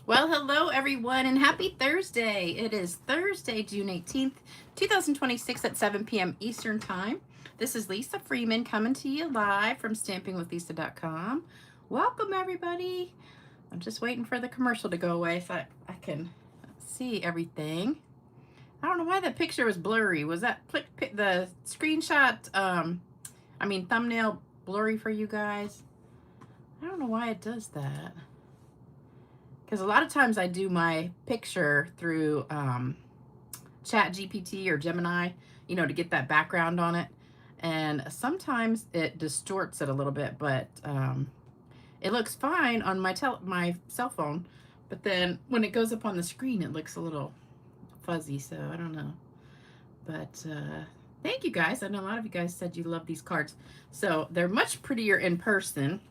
Well, hello everyone and happy Thursday. It is Thursday, June 18th, 2026 at 7 p.m. Eastern Time. This is Lisa Freeman coming to you live from stampingwithlisa.com. Welcome everybody. I'm just waiting for the commercial to go away so I can see everything. I don't know why the picture was blurry. Was that the screenshot, thumbnail blurry for you guys? I don't know why it does that. Because a lot of times I do my picture through Chat GPT or Gemini, to get that background on it. And sometimes it distorts it a little bit, but it looks fine on my cell phone. But then when it goes up on the screen, it looks a little fuzzy, so I don't know. But thank you guys. I know a lot of you guys said you love these cards. So they're much prettier in person.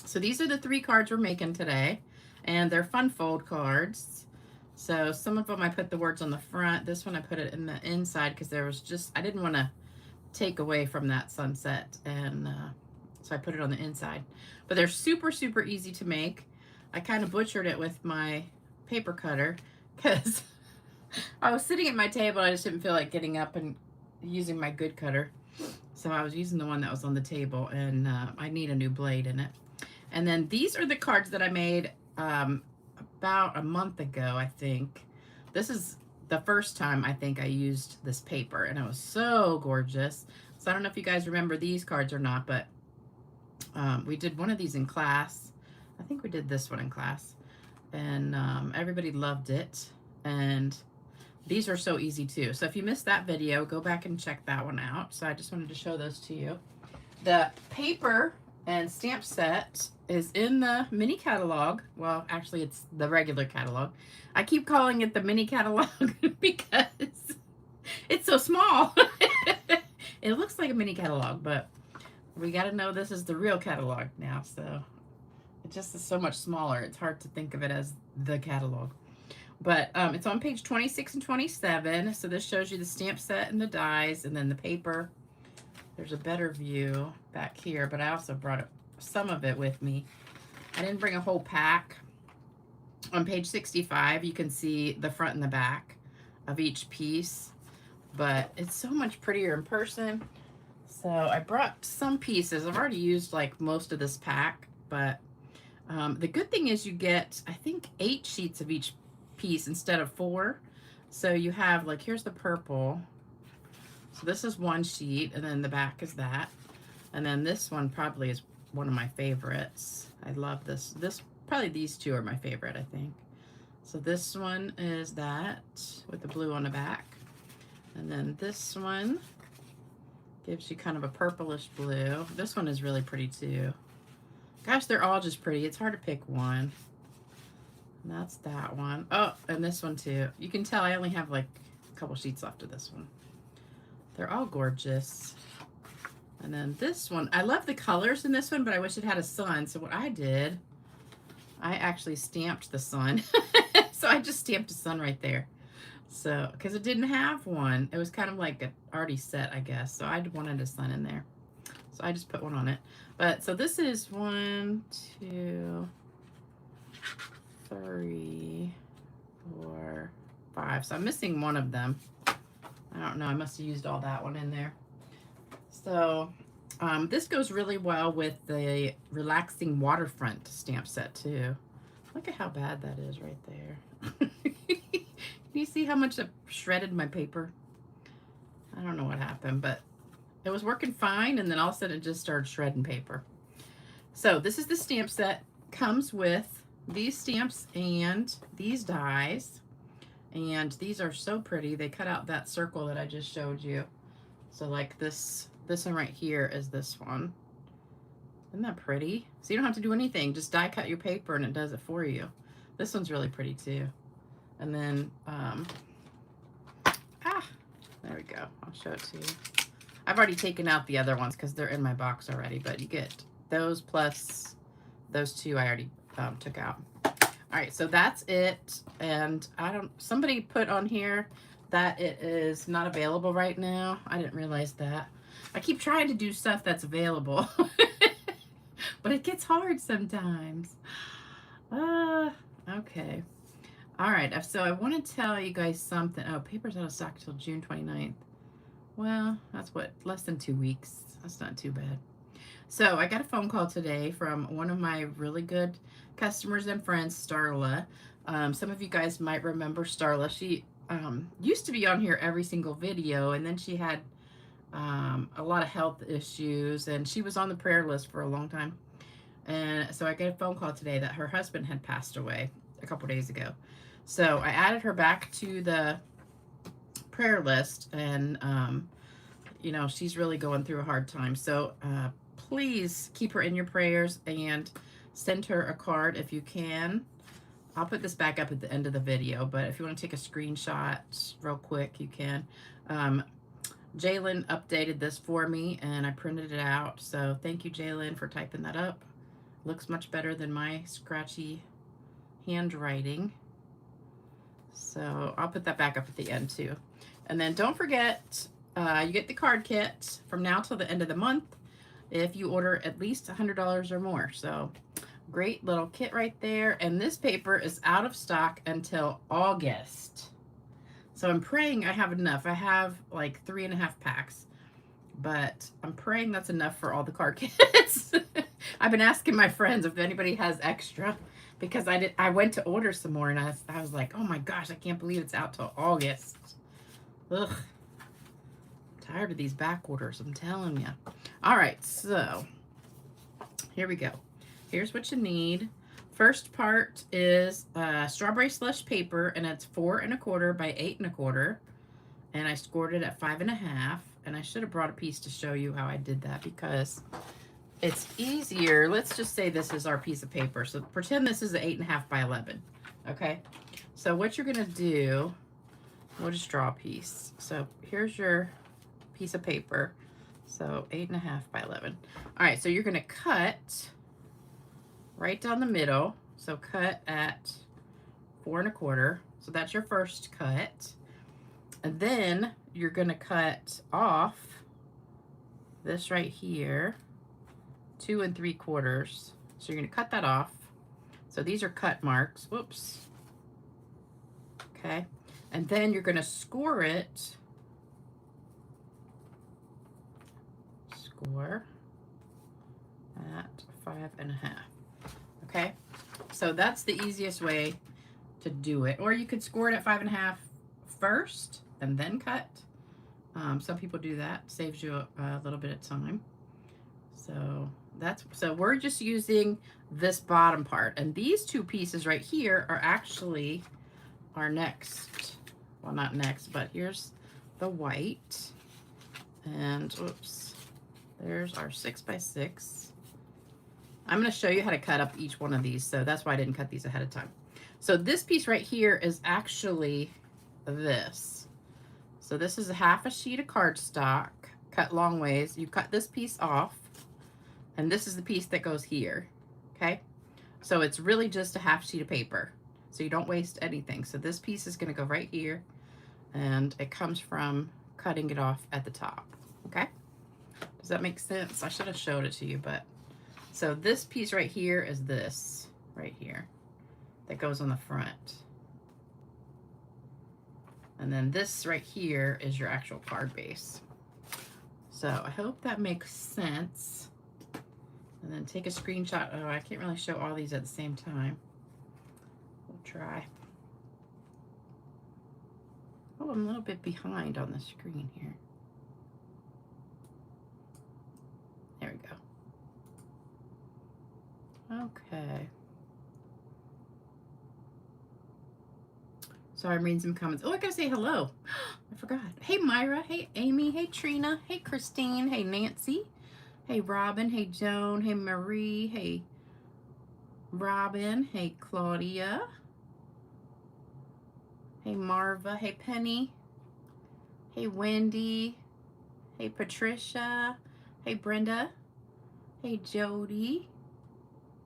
So these are the 3 cards we're making today. And they're fun fold cards. So some of them I put the words on the front. This one I put it in the inside because I didn't want to take away from that sunset. And so I put it on the inside. But they're super, super easy to make. I kind of butchered it with my paper cutter because I was sitting at my table. I just didn't feel like getting up and using my good cutter. So I was using the one that was on the table, and I need a new blade in it. And then these are the cards that I made about a month ago, I think. This is the first time I think I used this paper, and it was so gorgeous. So I don't know if you guys remember these cards or not, but we did one of these in class. I think we did this one in class, and everybody loved it. And these are so easy too. So if you missed that video, go back and check that one out. So I just wanted to show those to you. The paper and stamp set is in the mini catalog. Well, actually it's the regular catalog. I keep calling it the mini catalog because it's so small. It looks like a mini catalog, but we got to know this is the real catalog now. So it just is so much smaller. It's hard to think of it as the catalog. But it's on page 26 and 27. So this shows you the stamp set and the dies, and then the paper. There's a better view back here, but I also brought some of it with me. I didn't bring a whole pack. On page 65, you can see the front and the back of each piece, but it's so much prettier in person. So I brought some pieces. I've already used like most of this pack, but the good thing is you get, I think, 8 sheets of each piece instead of 4. So you have, like, here's the purple. So this is 1 sheet, and then the back is that. And then this one probably is one of my favorites. I love this. Probably these 2 are my favorite, I think. So this one is that with the blue on the back. And then this one gives you kind of a purplish blue. This one is really pretty too. Gosh, they're all just pretty. It's hard to pick one. And that's that one. Oh, and this one too. You can tell I only have like a couple sheets left of this one. They're all gorgeous. And then this one, I love the colors in this one, but I wish it had a sun. So what I did, I actually stamped the sun. So I just stamped a sun right there. So, because it didn't have one. It was kind of like already set, I guess. So I wanted a sun in there. So I just put one on it. But so this is 1, 2, 3, 4, 5. So I'm missing one of them. I don't know. I must have used all that one in there. So this goes really well with the relaxing waterfront stamp set too. Look at how bad that is right there. Can you see how much I shredded my paper? I don't know what happened, but it was working fine, and then all of a sudden it just started shredding paper. So this is the stamp set. Comes with these stamps and these dies. And these are so pretty. They cut out that circle that I just showed you. So like this one right here is this one. Isn't that pretty? So you don't have to do anything. Just die cut your paper and it does it for you. This one's really pretty too. And then, there we go. I'll show it to you. I've already taken out the other ones because they're in my box already, but you get those plus those 2 I already took out. All right, so that's it. And somebody put on here that it is not available right now. I didn't realize that. I keep trying to do stuff that's available, but it gets hard sometimes. Okay. Okay. All right. So I want to tell you guys something. Oh, paper's out of stock till June 29th. Well, that's what, less than 2 weeks. That's not too bad. So I got a phone call today from one of my really good customers and friends, Starla. Some of you guys might remember Starla. She used to be on here every single video, and then she had a lot of health issues, and she was on the prayer list for a long time. And so I got a phone call today that her husband had passed away a couple days ago. So I added her back to the prayer list, and you know, she's really going through a hard time. So please keep her in your prayers and send her a card if you can. I'll put this back up at the end of the video, but if you want to take a screenshot real quick, you can. Jalen updated this for me, and I printed it out. So thank you, Jalen, for typing that up. Looks much better than my scratchy handwriting. So I'll put that back up at the end too. And then don't forget, you get the card kit from now till the end of the month if you order at least $100 or more. So great little kit right there. And this paper is out of stock until August. So I'm praying I have enough. I have like 3.5 packs, but I'm praying that's enough for all the card kits. I've been asking my friends if anybody has extra, because I went to order some more, and I was like, oh my gosh, I can't believe it's out till August. Ugh. Tired of these back orders, I'm telling you. All right, so here we go. Here's what you need. First part is strawberry slush paper, and it's 4 1/4 by 8 1/4, and I scored it at 5 1/2. And I should have brought a piece to show you how I did that, because it's easier. Let's just say this is our piece of paper. So pretend this is an 8 1/2 by 11. Okay. So what you're gonna do, we'll just draw a piece. So here's your piece of paper. So 8 1/2 by 11. All right. So you're gonna cut right down the middle. So cut at 4 1/4. So that's your first cut. And then you're going to cut off this right here, 2 3/4. So you're going to cut that off. So these are cut marks. Whoops. Okay. And then you're going to score it. Score at 5 1/2. Okay. So that's the easiest way to do it. Or you could score it at 5 1/2 first and then cut. Some people do that. Saves you a little bit of time. So we're just using this bottom part, and these two pieces right here are actually our next. Well, not next, but here's the white, and oops, there's our 6 by 6. I'm going to show you how to cut up each one of these, so that's why I didn't cut these ahead of time. So this piece right here is actually this. So this is a 1/2 sheet of cardstock cut long ways. You cut this piece off, and this is the piece that goes here. Okay, so it's really just a 1/2 sheet of paper, so you don't waste anything. So this piece is going to go right here, and it comes from cutting it off at the top. Okay, does that make sense? I should have showed it to you, but so this piece right here is this right here that goes on the front. And then this right here is your actual card base. So I hope that makes sense. And then take a screenshot. Oh, I can't really show all these at the same time. We'll try. Oh, I'm a little bit behind on the screen here. There we go. Okay. Sorry, I'm reading some comments. Oh, I gotta say hello. I forgot. Hey, Myra. Hey, Amy. Hey, Trina. Hey, Christine. Hey, Nancy. Hey, Robin. Hey, Joan. Hey, Marie. Hey, Robin. Hey, Claudia. Hey, Marva. Hey, Penny. Hey, Wendy. Hey, Patricia. Hey, Brenda. Hey, Jody.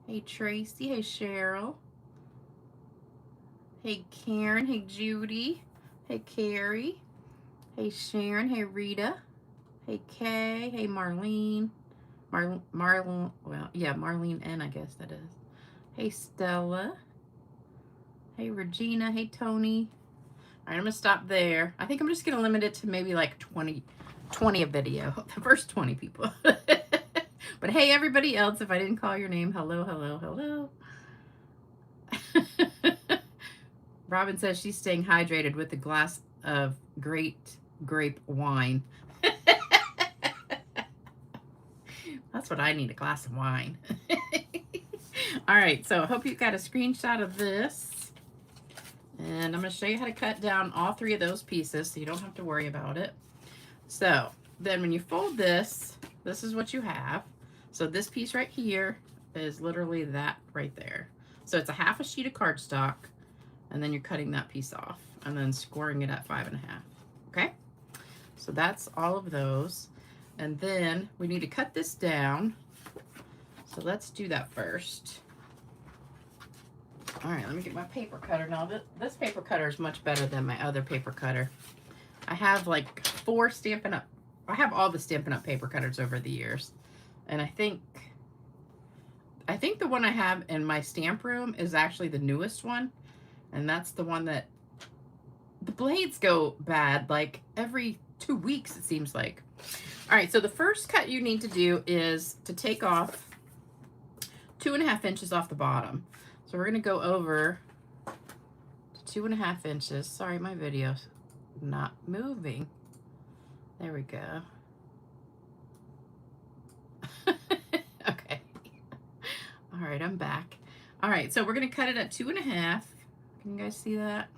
Hey, Tracy. Hey, Cheryl. Hey, Karen. Hey, Judy. Hey, Carrie. Hey, Sharon. Hey, Rita. Hey, Kay. Hey, Marlene. Marlene, well, yeah, Marlene N, I guess that is. Hey, Stella. Hey, Regina. Hey, Tony. All right, I'm going to stop there. I think I'm just going to limit it to maybe like 20 a video. The first 20 people. But hey, everybody else, if I didn't call your name, hello, hello, hello. Robin says she's staying hydrated with a glass of great grape wine. That's what I need, a glass of wine. All right, so I hope you got a screenshot of this. And I'm going to show you how to cut down all 3 of those pieces so you don't have to worry about it. So then when you fold this, this is what you have. So this piece right here is literally that right there. So it's a half a sheet of cardstock, and then you're cutting that piece off and then scoring it at 5.5. Okay? So that's all of those. And then we need to cut this down. So let's do that first. All right, let me get my paper cutter. Now, this paper cutter is much better than my other paper cutter. I have like 4 Stampin' Up. I have all the Stampin' Up paper cutters over the years. And I think the one I have in my stamp room is actually the newest one. And that's the one that the blades go bad like every 2 weeks, it seems like. All right, so the first cut you need to do is to take off 2.5 inches off the bottom. So we're going to go over to 2.5 inches. Sorry, my video's not moving. There we go. Okay. All right, I'm back. All right, so we're going to cut it at 2.5. Can you guys see that?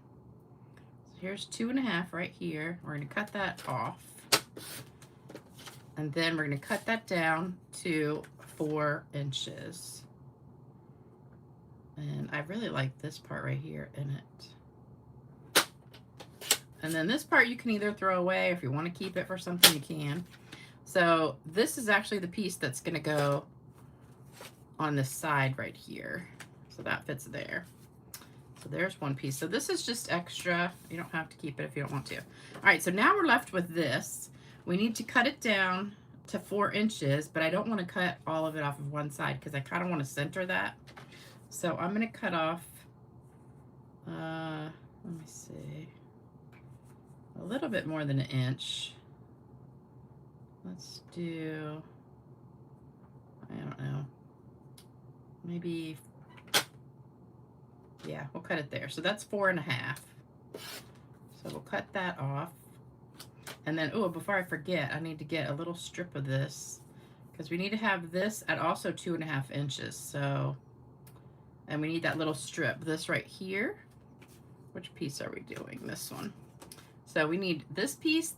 So here's 2.5 right here. We're going to cut that off. And then we're going to cut that down to 4 inches. And I really like this part right here in it. And then this part you can either throw away, or if you want to keep it for something, you can. So this is actually the piece that's going to go on this side right here. So that fits there. So there's one piece. So this is just extra. You don't have to keep it if you don't want to. All right, so now we're left with this. We need to cut it down to 4 inches, but I don't want to cut all of it off of one side because I kind of want to center that. So I'm going to cut off, let me see, a little bit more than 1 inch. Let's do, I don't know, maybe, yeah, we'll cut it there. So that's 4.5. So we'll cut that off. And then, oh, before I forget, I need to get a little strip of this because we need to have this at also 2.5 inches. So, and we need that little strip, this right here. Which piece are we doing? This one. So we need this piece,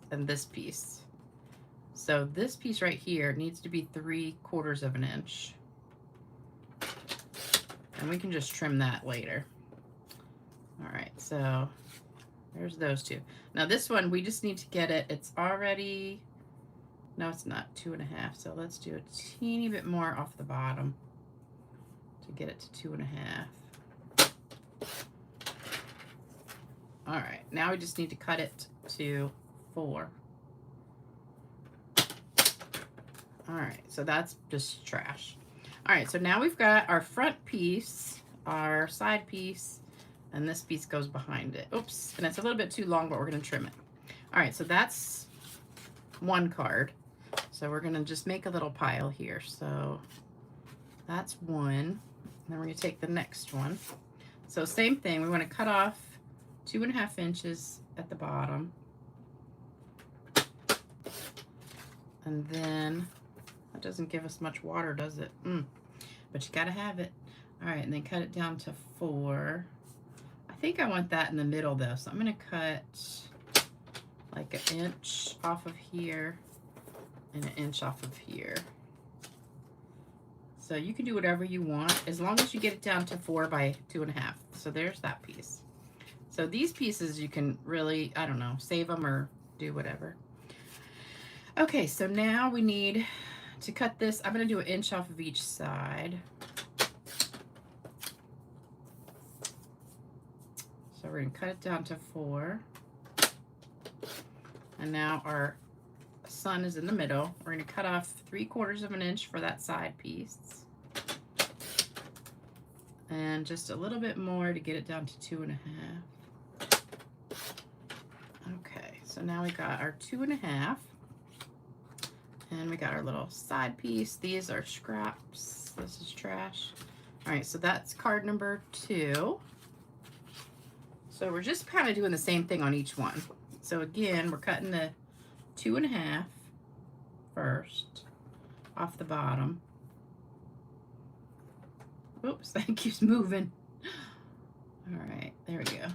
and this piece. So this piece right here needs to be 3/4 of an inch. And we can just trim that later. All right, so there's those 2. Now this one, we just need to get it, it's already, no, it's not 2.5. So let's do a teeny bit more off the bottom to get it to 2.5. All right, now we just need to cut it to 4. All right, so that's just trash. All right, so now we've got our front piece, our side piece, and this piece goes behind it. Oops, and it's a little bit too long, but we're gonna trim it. All right, so that's one card. So we're gonna just make a little pile here. So that's one. And then we're gonna take the next one. So same thing, we wanna cut off 2.5 inches at the bottom. And then, that doesn't give us much water, does it? But you gotta have it. All right, and then cut it down to 4. I think I want that in the middle though, so I'm gonna cut like 1 inch off of here and 1 inch off of here. So you can do whatever you want as long as you get it down to 4 by 2.5. So there's that piece. So these pieces you can really, I don't know, save them or do whatever. Okay, so now we need to cut this. I'm gonna do 1 inch off of each side. So we're gonna cut it down to 4. And now our sun is in the middle. We're gonna cut off 3/4 of an inch for that side piece. and just a little bit more to get it down to 2.5. Okay, so now we got our 2.5, and we got our little side piece. These are scraps. This is trash. All right, so that's card number 2. So we're just kind of doing the same thing on each one. So again, we're cutting the 2.5 first off the bottom. Oops, that keeps moving. All right, there we go.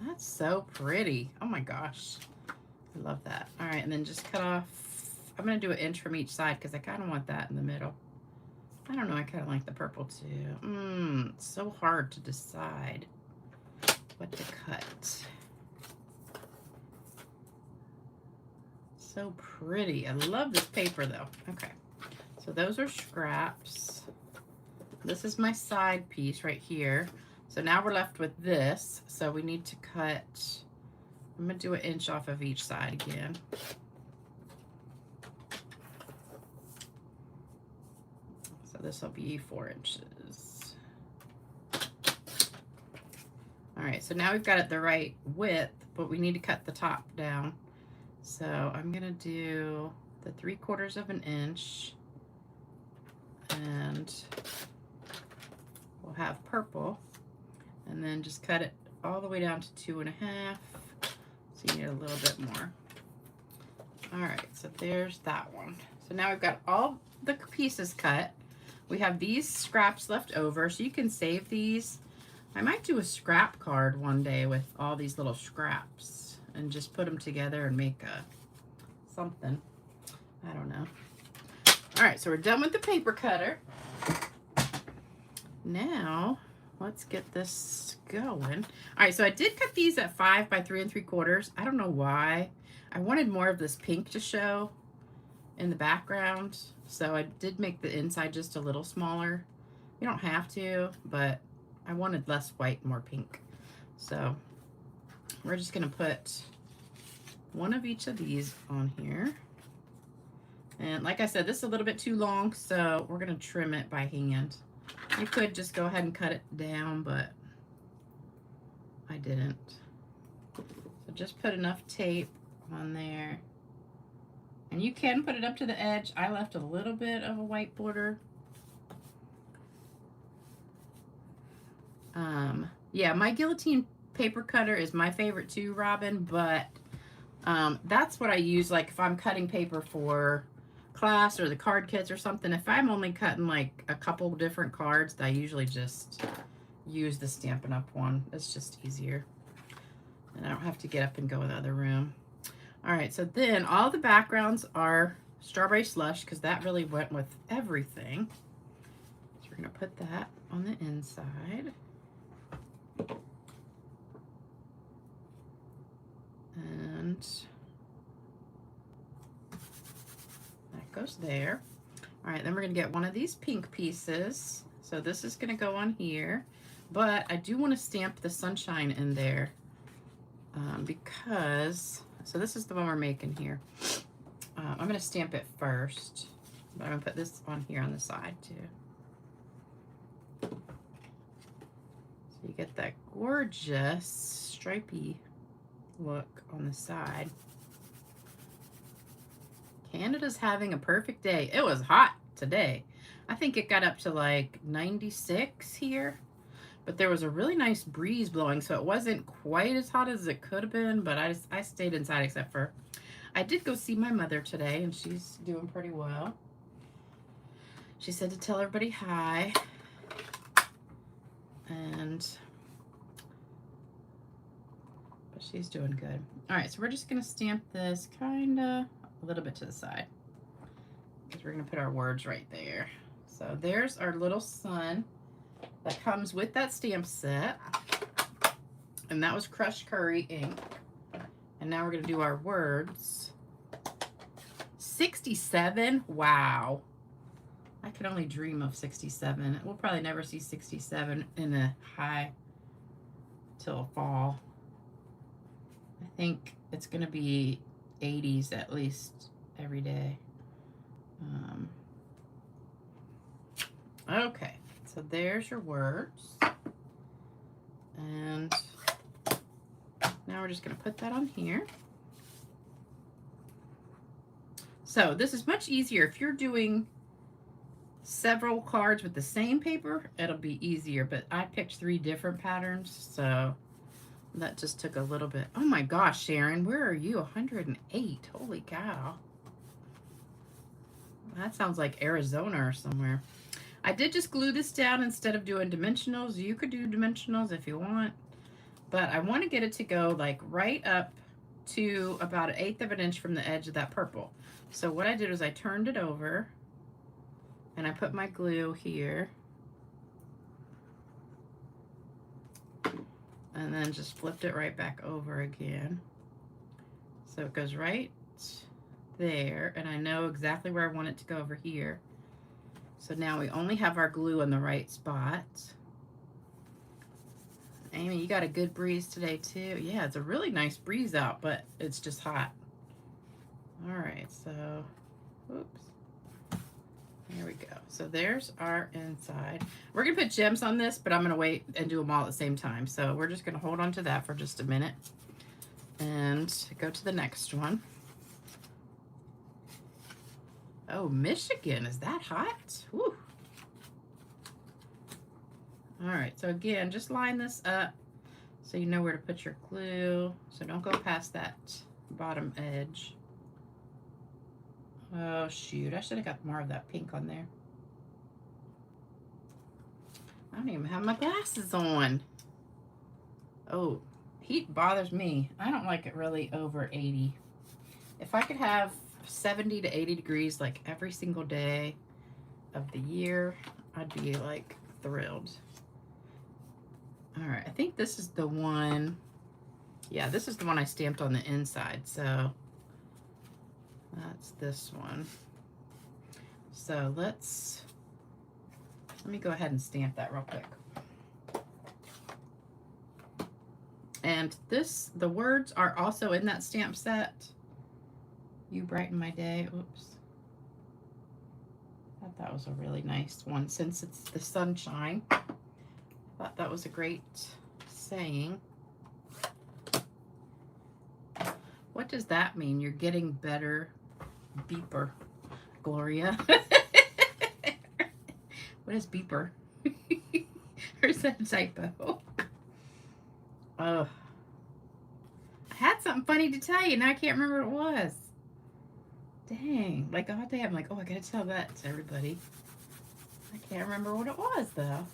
That's so pretty. Oh my gosh. I love that. All right, and then just cut off. I'm going to do an inch from each side because I kind of want that in the middle. I don't know, I kind of like the purple too. It's so hard to decide what to cut. So pretty. I love this paper though. Okay, so those are scraps. This is my side piece right here. So now we're left with this. So we need to cut, I'm gonna do an inch off of each side again. So this will be 4 inches. All right, so now we've got it the right width, but we need to cut the top down. So I'm gonna do the 3/4 of an inch, and we'll have purple, and then just cut it all the way down to 2.5. So you need a little bit more. All right, so there's that one. So now we've got all the pieces cut. We have these scraps left over, so you can save these. I might do a scrap card one day with all these little scraps and just put them together and make a something. I don't know. All right, so we're done with the paper cutter. Now, let's get this going. All right, so I did cut these at 5 by 3 3/4. I don't know why. I wanted more of this pink to show in the background, so I did make the inside just a little smaller. You don't have to, but I wanted less white, more pink. So we're just gonna put one of each of these on here. And like I said, this is a little bit too long, so we're gonna trim it by hand. You could just go ahead and cut it down, but I didn't. So just put enough tape on there. And you can put it up to the edge. I left a little bit of a white border. Yeah, my guillotine paper cutter is my favorite too, Robin, but that's what I use like if I'm cutting paper for class or the card kits or something. If I'm only cutting like a couple different cards, I usually just use the Stampin' Up! One. It's just easier. And I don't have to get up and go in the other room. All right, so then all the backgrounds are strawberry slush because that really went with everything. So we're gonna put that on the inside. And that goes there. All right, then we're gonna get one of these pink pieces. So this is gonna go on here, but I do wanna stamp the sunshine in there because, so this is the one we're making here. I'm gonna stamp it first, but I'm gonna put this on here on the side too. So you get that gorgeous stripy look on the side. Canada's having a perfect day. It was hot today. I think it got up to like 96 here, but there was a really nice breeze blowing, so it wasn't quite as hot as it could have been, but I stayed inside except for I did go see my mother today, and she's doing pretty well. She said to tell everybody hi. And but she's doing good. All right, so we're just gonna stamp this kinda a little bit to the side because we're gonna put our words right there. So there's our little sun that comes with that stamp set, and that was crushed curry ink. And now we're gonna do our words. 67, wow. I could only dream of 67. We'll probably never see 67 in the high till fall. I think it's gonna be 80s at least every day. Okay, so So there's your words. And now we're just going to put that on here. So this is much easier. If you're doing several cards with the same paper, it'll be easier. But I picked 3 different patterns, so that just took a little bit. Oh my gosh, Sharon, where are you? 108. Holy cow. That sounds like Arizona or somewhere. I did just glue this down instead of doing dimensionals. You could do dimensionals if you want, but I want to get it to go like right up to about 1/8 of an inch from the edge of that purple. So what I did was I turned it over and I put my glue here and then just flipped it right back over again. So it goes right there, and I know exactly where I want it to go over here. So now we only have our glue in the right spot. Amy, you got a good breeze today too. Yeah, it's a really nice breeze out, but it's just hot. All right, so, oops. There we go. So there's our inside. We're gonna put gems on this, but I'm gonna wait and do them all at the same time. So we're just gonna hold on to that for just a minute and go to the next one. Oh, Michigan, is that hot? Woo. All right, so again, just line this up so you know where to put your glue. So don't go past that bottom edge. Oh shoot, I should have got more of that pink on there. I don't even have my glasses on. Oh, heat bothers me. I don't like it really over 80. If I could have 70 to 80 degrees like every single day of the year, I'd be like thrilled. All right, I think this is the one. Yeah, this is the one I stamped on the inside. So that's this one. So let me go ahead and stamp that real quick. And the words are also in that stamp set. You brighten my day. Oops. I thought that was a really nice one. Since it's the sunshine, I thought that was a great saying. What does that mean? You're getting better. Beeper. Gloria. What is beeper? Or is that a typo? Oh. I had something funny to tell you, and I can't remember what it was. Dang. Like all day, I'm like, oh, I gotta tell that to everybody. I can't remember what it was, though.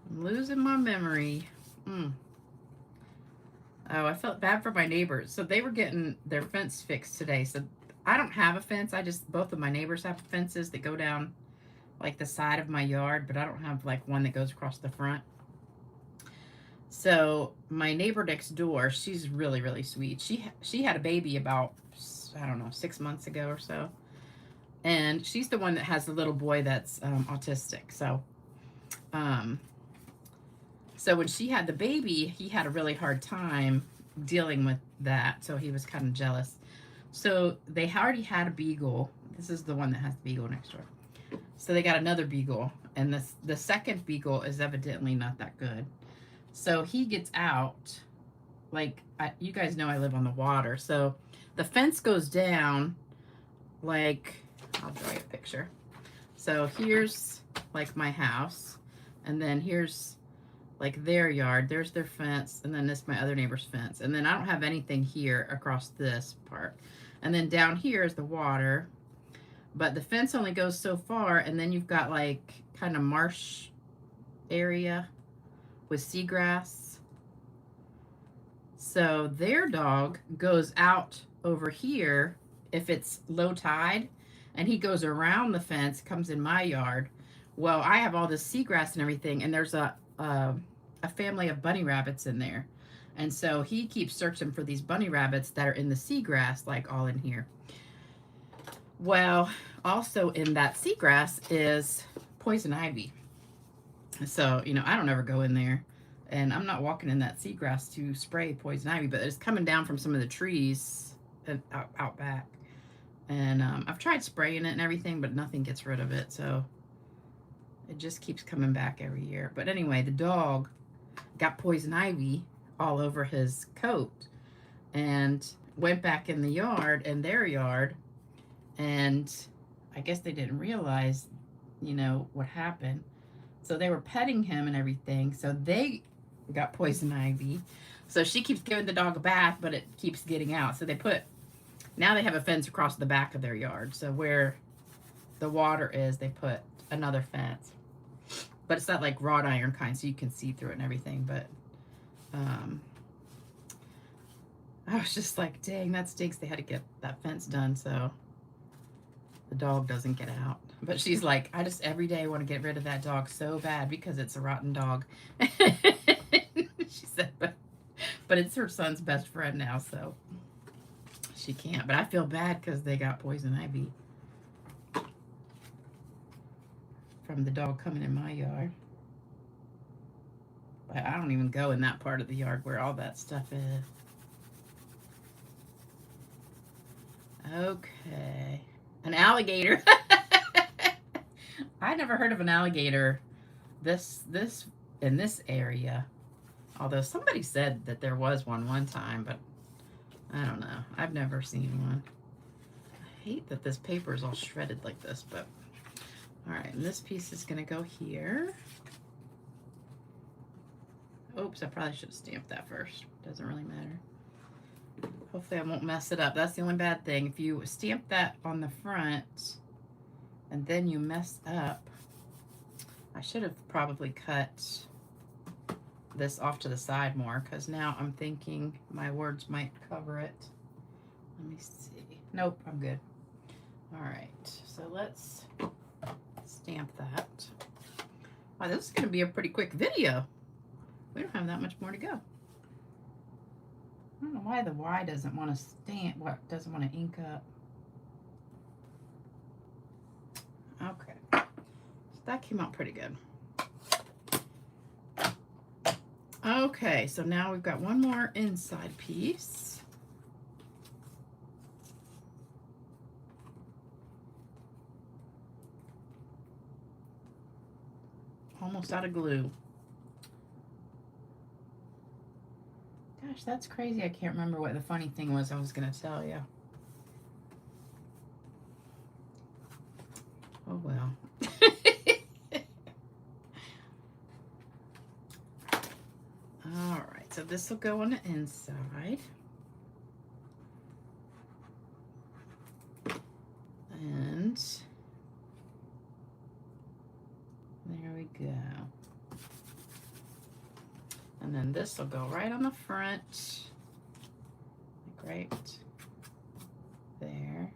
I'm losing my memory. Oh, I felt bad for my neighbors. So they were getting their fence fixed today. So I don't have a fence. Both of my neighbors have fences that go down like the side of my yard, but I don't have like one that goes across the front. So my neighbor next door, she's really, really sweet. She had a baby about, I don't know, 6 months ago or so. And she's the one that has the little boy that's autistic. So, so when she had the baby, he had a really hard time dealing with that. So he was kind of jealous. So they already had a beagle. This is the one that has the beagle next door. So they got another beagle. And the second beagle is evidently not that good. So he gets out. Like, you guys know I live on the water. So the fence goes down. Like, I'll draw you a picture. So here's like my house. And then here's like their yard. There's their fence. And then this is my other neighbor's fence. And then I don't have anything here across this part. And then down here is the water. But the fence only goes so far. And then you've got like kind of marsh area with seagrass. So their dog goes out over here if it's low tide. And he goes around the fence, comes in my yard. Well, I have all this seagrass and everything. And there's a family of bunny rabbits in there. And so he keeps searching for these bunny rabbits that are in the seagrass, like all in here. Well, also in that seagrass is poison ivy. So, you know, I don't ever go in there. And I'm not walking in that seagrass to spray poison ivy, but it's coming down from some of the trees out back. And I've tried spraying it and everything, but nothing gets rid of it. So It just keeps coming back every year. But anyway, the dog got poison ivy all over his coat and went back in the yard, in their yard, and I guess they didn't realize, you know, what happened. So they were petting him and everything. So they got poison ivy. So she keeps giving the dog a bath, but it keeps getting out. So now they have a fence across the back of their yard. So where the water is, they put another fence. But it's not like wrought iron kind, so you can see through it and everything. But I was just like, dang, that stinks. They had to get that fence done so the dog doesn't get out. But she's like, I just every day want to get rid of that dog so bad because it's a rotten dog. She said, but it's her son's best friend now, so she can't. But I feel bad because they got poison ivy from the dog coming in my yard. But I don't even go in that part of the yard where all that stuff is. Okay. An alligator. I never heard of an alligator in this area. Although somebody said that there was one time, but I don't know. I've never seen one. I hate that this paper is all shredded like this, but all right, and this piece is gonna go here. Oops, I probably should have stamped that first. Doesn't really matter. Hopefully I won't mess it up. That's the only bad thing. If you stamp that on the front and then you mess up, I should have probably cut this off to the side more, because now I'm thinking my words might cover it. Let me see. Nope, I'm good. All right, so let's stamp that. Wow, this is going to be a pretty quick video. We don't have that much more to go. I don't know why the Y doesn't want to stamp, doesn't want to ink up. Okay, so that came out pretty good. Okay, so now we've got one more inside piece. Almost out of glue. Gosh, that's crazy. I can't remember what the funny thing was I was going to tell you. Oh, well. All right, so this will go on the inside. And there we go. And then this will go right on the front, like right there.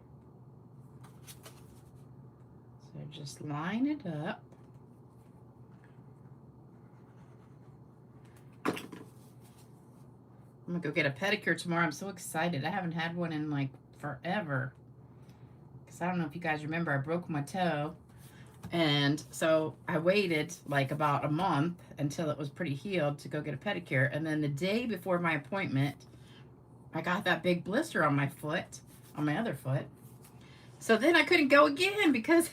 So just line it up. I'm gonna go get a pedicure tomorrow. I'm so excited. I haven't had one in like forever. Because I don't know if you guys remember, I broke my toe. And so I waited like about a month until it was pretty healed to go get a pedicure. And then the day before my appointment, I got that big blister on my foot, on my other foot. So then I couldn't go again because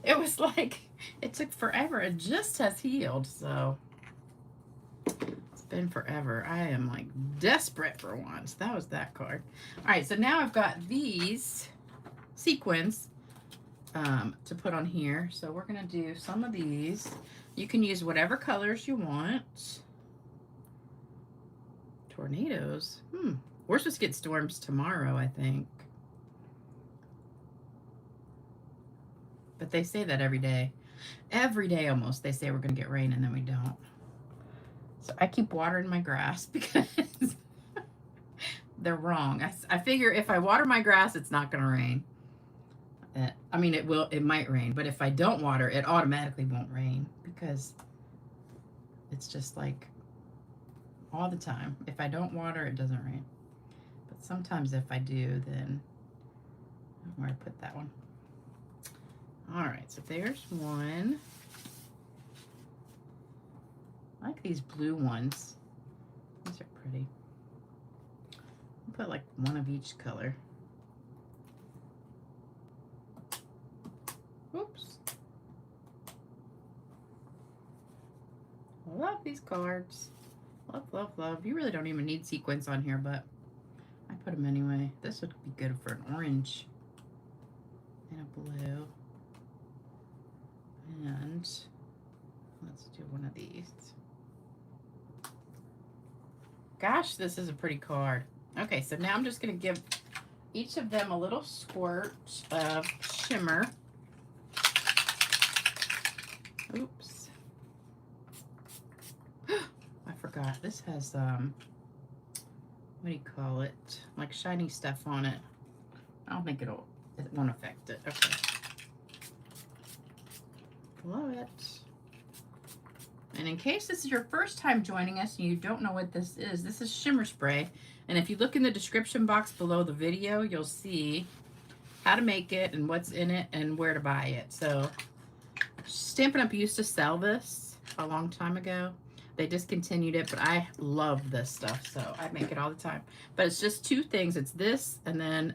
it was like, it took forever. It just has healed. So it's been forever. I am like desperate for one. So that was that card. All right, so now I've got these sequins to put on here. So we're gonna do some of these. You can use whatever colors you want. Tornadoes. We're supposed to get storms tomorrow, I think. But they say that every day. Every day almost they say we're gonna get rain and then we don't. So I keep watering my grass because they're wrong. I figure if I water my grass, it's not gonna rain. I mean, it might rain, but if I don't water, it automatically won't rain because it's just like all the time. If I don't water, it doesn't rain. But sometimes if I do, then where I put that one. All right, so there's one. I like these blue ones. These are pretty. I'll put like one of each color. Oops. I love these cards. Love, love, love. You really don't even need sequins on here, but I put them anyway. This would be good for an orange and a blue. And let's do one of these. Gosh, this is a pretty card. Okay, so now I'm just going to give each of them a little squirt of shimmer. Oops. I forgot. This has, what do you call it? Like shiny stuff on it. I don't think it won't affect it. Okay. Love it. And in case this is your first time joining us and you don't know what this is shimmer spray. And if you look in the description box below the video, you'll see how to make it and what's in it and where to buy it. So Stampin' Up! Used to sell this a long time ago. They discontinued it, but I love this stuff, so I make it all the time. But it's just two things. It's this and then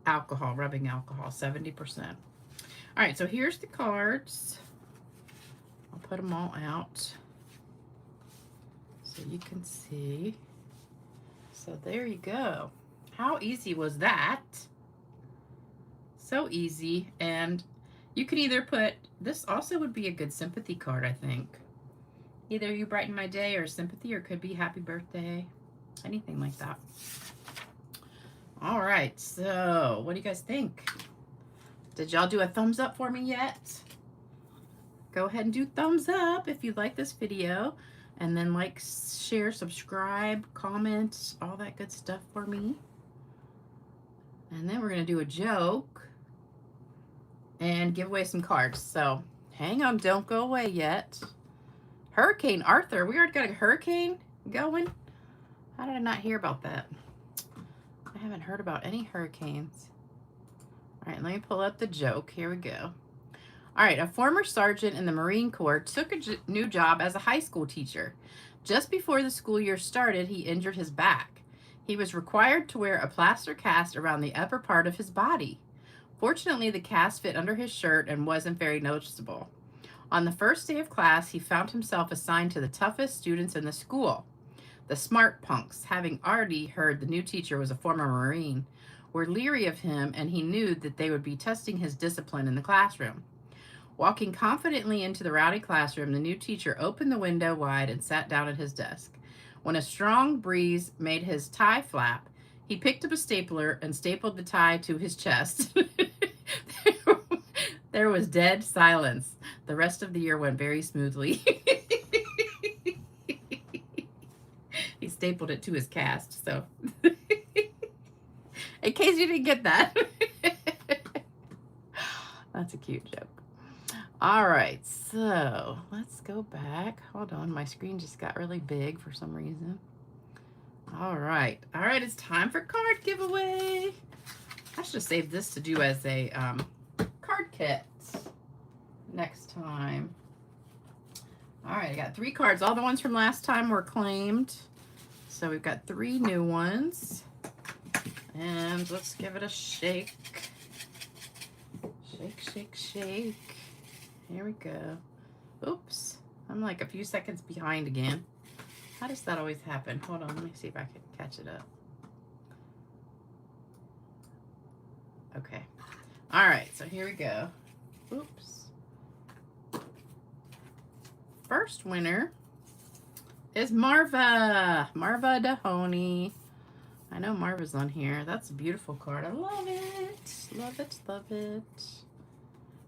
alcohol, rubbing alcohol, 70%. All right, so here's the cards. I'll put them all out so you can see. So there you go. How easy was that? So easy. And you could either put, this also would be a good sympathy card, I think. Either you brighten my day or sympathy, or it could be happy birthday, anything like that. All right, so what do you guys think? Did y'all do a thumbs up for me yet? Go ahead and do thumbs up if you like this video. And then like, share, subscribe, comment, all that good stuff for me. And then we're going to do a joke and give away some cards. So hang on, don't go away yet. Hurricane Arthur. We already got a hurricane going. How did I not hear about that? I haven't heard about any hurricanes. All right, let me pull up the joke. Here we go. All right, a former sergeant in the Marine Corps took a new job as a high school teacher. Just before the school year started, he injured his back. He was required to wear a plaster cast around the upper part of his body. Fortunately, the cast fit under his shirt and wasn't very noticeable. On the first day of class, he found himself assigned to the toughest students in the school. The smart punks, having already heard the new teacher was a former Marine, were leery of him, and he knew that they would be testing his discipline in the classroom. Walking confidently into the rowdy classroom, the new teacher opened the window wide and sat down at his desk. When a strong breeze made his tie flap, he picked up a stapler and stapled the tie to his chest. There was dead silence. The rest of the year went very smoothly. He stapled it to his cast, so in case you didn't get that. That's a cute joke. All right, so let's go back. Hold on, my screen just got really big for some reason. All right, it's time for card giveaway. I should have saved this to do as a card kit next time. All right, I got 3 cards. All the ones from last time were claimed. So we've got 3 new ones. And let's give it a shake. Shake, shake, shake. Here we go. Oops. I'm like a few seconds behind again. How does that always happen? Hold on, let me see if I can catch it up. Okay. All right, so here we go. Oops. First winner is Marva. Marva Dahoney. I know Marva's on here. That's a beautiful card. I love it. Love it, love it.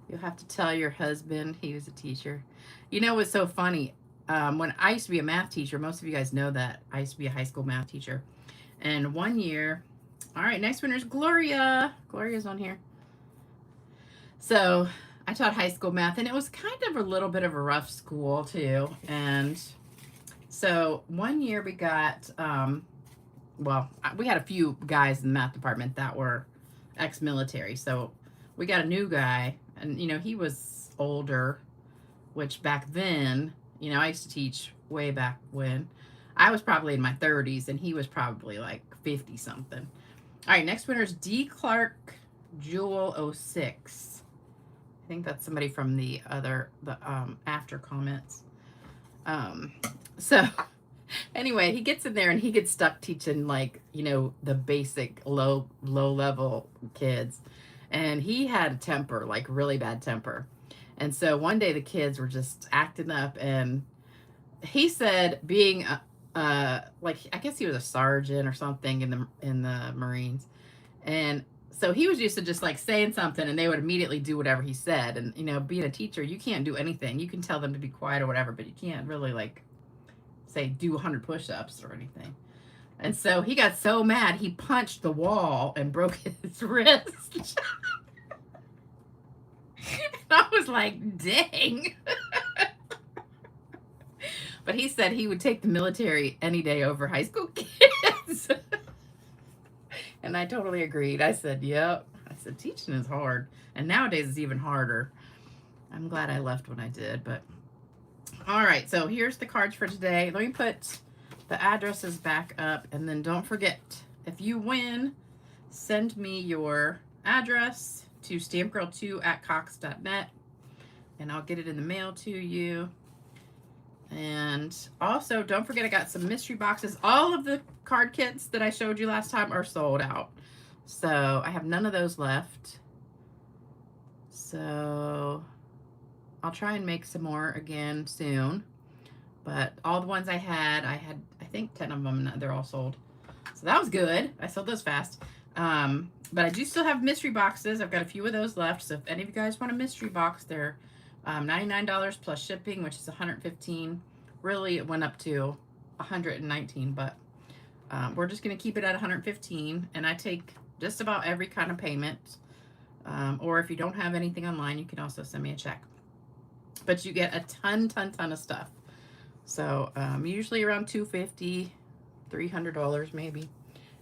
You'll have to tell your husband he was a teacher. You know what's so funny? When I used to be a math teacher, most of you guys know that. I used to be a high school math teacher. And one year, all right, next winner is Gloria. Gloria's on here. So I taught high school math, and it was kind of a little bit of a rough school too. And so one year we got, well, we had a few guys in the math department that were ex-military. So we got a new guy, and, you know, he was older, which back then, you know, I used to teach way back when. I was probably in my 30s, and he was probably like 50-something. All right, next winner is D. Clark Jewel 06. I think that's somebody from the after comments. So anyway, he gets in there and he gets stuck teaching, like, you know, the basic low level kids. And he had a temper, like really bad temper. And so one day the kids were just acting up, and he said, being like, I guess he was a sergeant or something in the Marines. And so he was used to just like saying something and they would immediately do whatever he said. And, you know, being a teacher, you can't do anything. You can tell them to be quiet or whatever, but you can't really like say do 100 push-ups or anything. And so he got so mad, he punched the wall and broke his wrist. And I was like, dang. But he said he would take the military any day over high school kids. And I totally agreed. I said, yep. I said, teaching is hard. And nowadays it's even harder. I'm glad I left when I did. But all right, so here's the cards for today. Let me put the addresses back up. And then don't forget, if you win, send me your address to stampgirl2@cox.net. And I'll get it in the mail to you. And also, don't forget, I got some mystery boxes. All of the card kits that I showed you last time are sold out. So I have none of those left. So I'll try and make some more again soon. But all the ones I had I think 10 of them, and they're all sold. So that was good. I sold those fast. But I do still have mystery boxes. I've got a few of those left. So if any of you guys want a mystery box, they're $99 plus shipping, which is $115. Really, it went up to $119, but we're just going to keep it at $115. And I take just about every kind of payment. Or if you don't have anything online, you can also send me a check. But you get a ton of stuff. So usually around $250, $300 maybe.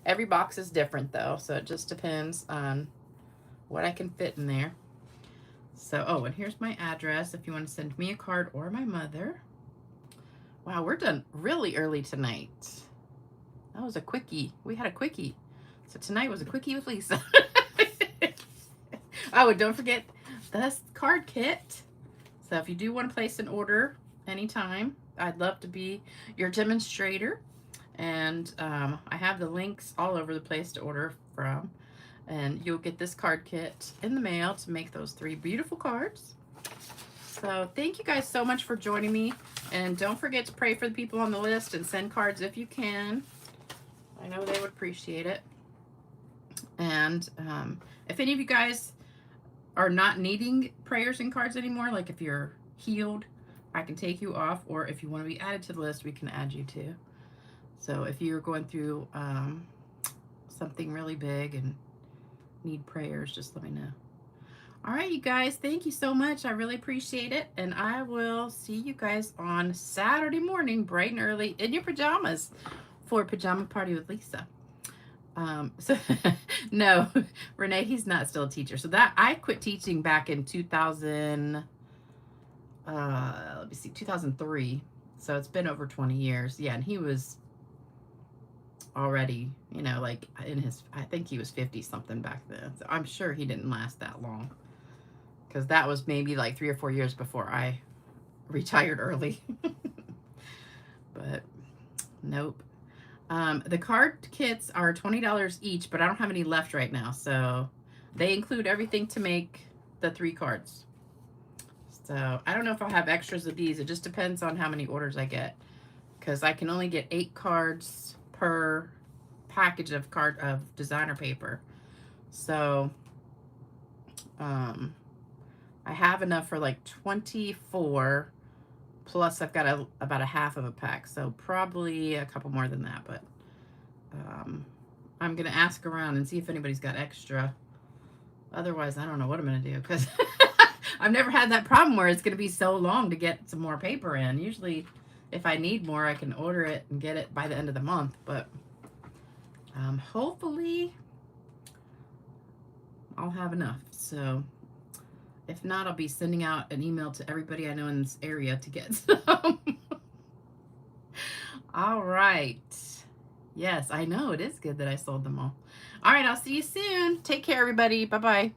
Every box is different though, so it just depends on what I can fit in there. So, oh, and here's my address if you want to send me a card or my mother. Wow, we're done really early tonight. That was a quickie. We had a quickie. So tonight was a quickie with Lisa. Oh, and don't forget the card kit. So if you do want to place an order anytime, I'd love to be your demonstrator. And I have the links all over the place to order from. And you'll get this card kit in the mail to make those 3 beautiful cards. So thank you guys so much for joining me. And don't forget to pray for the people on the list and send cards if you can. I know they would appreciate it. And if any of you guys are not needing prayers and cards anymore, like if you're healed, I can take you off. Or if you want to be added to the list, we can add you too. So if you're going through something really big and need prayers, just let me know. All right, you guys, thank you so much. I really appreciate it. And I will see you guys on Saturday morning, bright and early, in your pajamas for Pajama Party with Lisa. So no, Renee, he's not still a teacher. So that I quit teaching back in 2000, let me see, 2003. So it's been over 20 years. Yeah, and he was already, you know, like in his, I think he was 50 something back then. So I'm sure he didn't last that long, because that was maybe like 3 or 4 years before I retired early. But nope. The card kits are $20 each, but I don't have any left right now. So they include everything to make the 3 cards. So I don't know if I'll have extras of these. It just depends on how many orders I get, because I can only get 8 cards per package of designer paper. So I have enough for like 24, plus I've got about a half of a pack, so probably a couple more than that. But I'm gonna ask around and see if anybody's got extra. Otherwise, I don't know what I'm gonna do, because I've never had that problem where it's gonna be so long to get some more paper in. Usually if I need more, I can order it and get it by the end of the month. But hopefully I'll have enough. So if not, I'll be sending out an email to everybody I know in this area to get some. All right. Yes, I know. It is good that I sold them all. All right, I'll see you soon. Take care, everybody. Bye-bye.